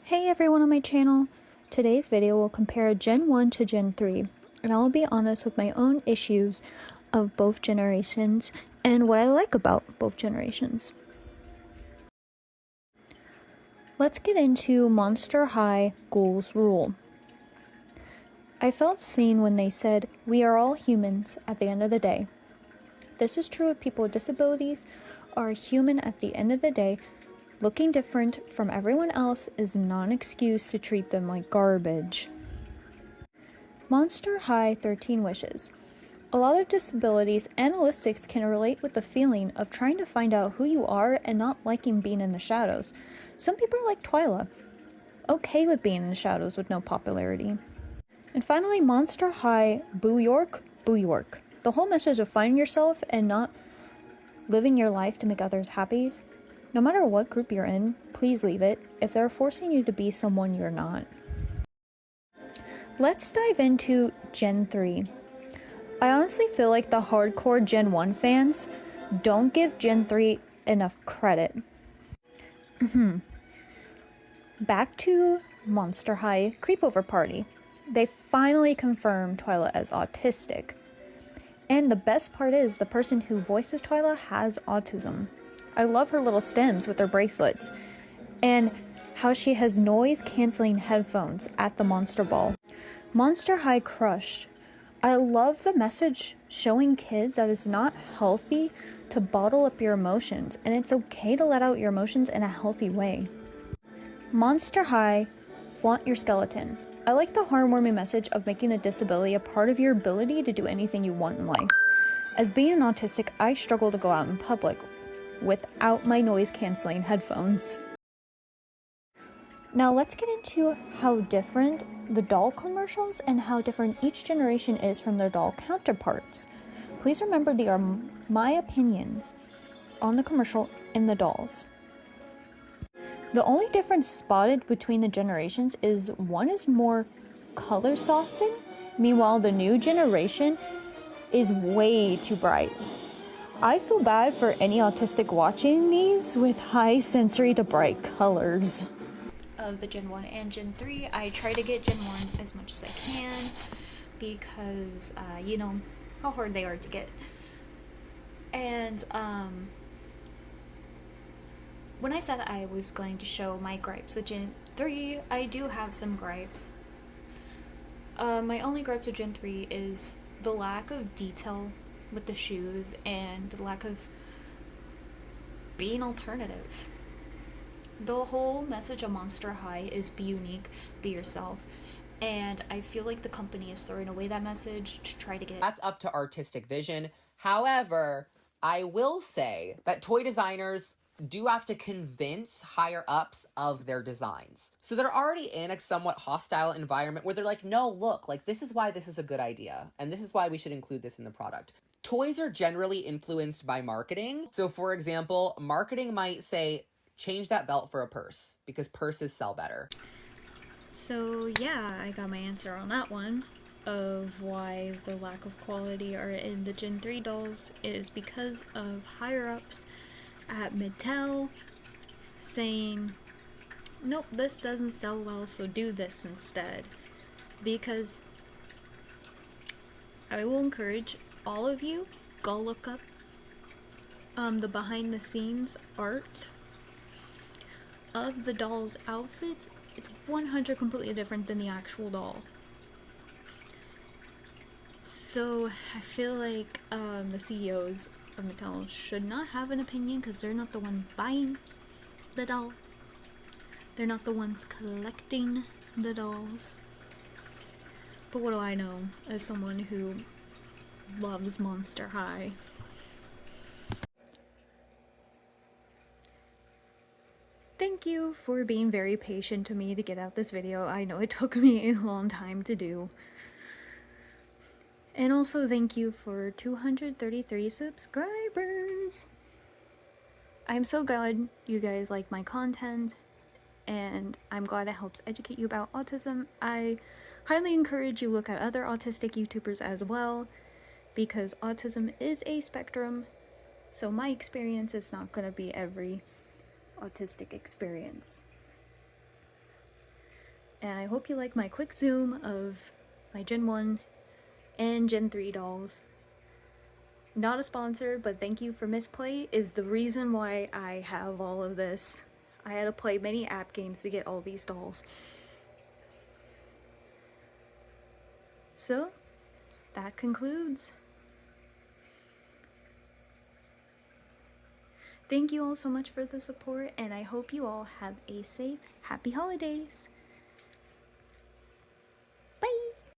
Hey everyone on my channel! Today's video will compare Gen 1 to Gen 3, and I will be honest with my own issues of both generations and what I like about both generations. Let's get into Monster High Ghouls Rule. I felt seen when they said, "We are all humans at the end of the day." This is true of people with disabilities are human at the end of the day. Looking different from everyone else is not an excuse to treat them like garbage. Monster High 13 Wishes. A lot of disabilities analytics can relate with the feeling of trying to find out who you are and not liking being in the shadows. Some people are like Twyla, okay with being in the shadows with no popularity. And finally, Monster High Boo York, Boo York. The whole message of finding yourself and not living your life to make others happy. No matter what group you're in, please leave it if they're forcing you to be someone you're not. Let's dive into Gen 3. I honestly feel like the hardcore Gen 1 fans don't give Gen 3 enough credit. Back to Monster High Creepover Party. They finally confirmed Twyla as autistic. And the best part is the person who voices Twyla has autism. I love her little stems with her bracelets. And how she has noise-canceling headphones at the Monster Ball. Monster High Crush. I love the message showing kids that it's not healthy to bottle up your emotions, and it's okay to let out your emotions in a healthy way. Monster High Flaunt Your Skeleton. I like the heartwarming message of making a disability a part of your ability to do anything you want in life. As being an autistic, I struggle to go out in public without my noise-canceling headphones. Now let's get into how different the doll commercials and how different each generation is from their doll counterparts. Please remember they are my opinions on the commercial and the dolls. The only difference spotted between the generations is one is more color softened, meanwhile the new generation is way too bright. I feel bad for any autistic watching these with high sensory to bright colors. Of the Gen 1 and Gen 3, I try to get Gen 1 as much as I can because, you know how hard they are to get. And, when I said I was going to show my gripes with Gen 3, I do have some gripes. My only gripes with Gen 3 is the lack of detail with the shoes and the lack of being alternative. The whole message of Monster High is be unique, be yourself. And I feel like the company is throwing away that message to try to get... That's up to artistic vision. However, I will say that toy designers do have to convince higher ups of their designs. So they're already in a somewhat hostile environment where they're like, no, look, like this is why this is a good idea. And this is why we should include this in the product. Toys are generally influenced by marketing. So for example, marketing might say, change that belt for a purse because purses sell better. So yeah, I got my answer on that one of why the lack of quality are in the Gen 3 dolls is because of higher ups at Mattel saying, nope, this doesn't sell well, so do this instead. Because I will encourage all of you, go look up the behind the scenes art of the doll's outfits. It's 100 completely different than the actual doll. So I feel like the CEOs of Mattel should not have an opinion because they're not the one buying the doll. They're not the ones collecting the dolls. But what do I know as someone who loves Monster High? Thank you for being very patient to me to get out this video. I know it took me a long time to do. And also thank you for 233 subscribers! I'm so glad you guys like my content, and I'm glad it helps educate you about autism. I highly encourage you look at other autistic YouTubers as well, because autism is a spectrum, so my experience is not going to be every autistic experience. and I hope you like my quick zoom of my Gen 1 and Gen 3 dolls. Not a sponsor, but thank you for Misplay is the reason why I have all of this. I had to play many app games to get all these dolls. So, that concludes. Thank you all so much for the support, and I hope you all have a safe, happy holidays!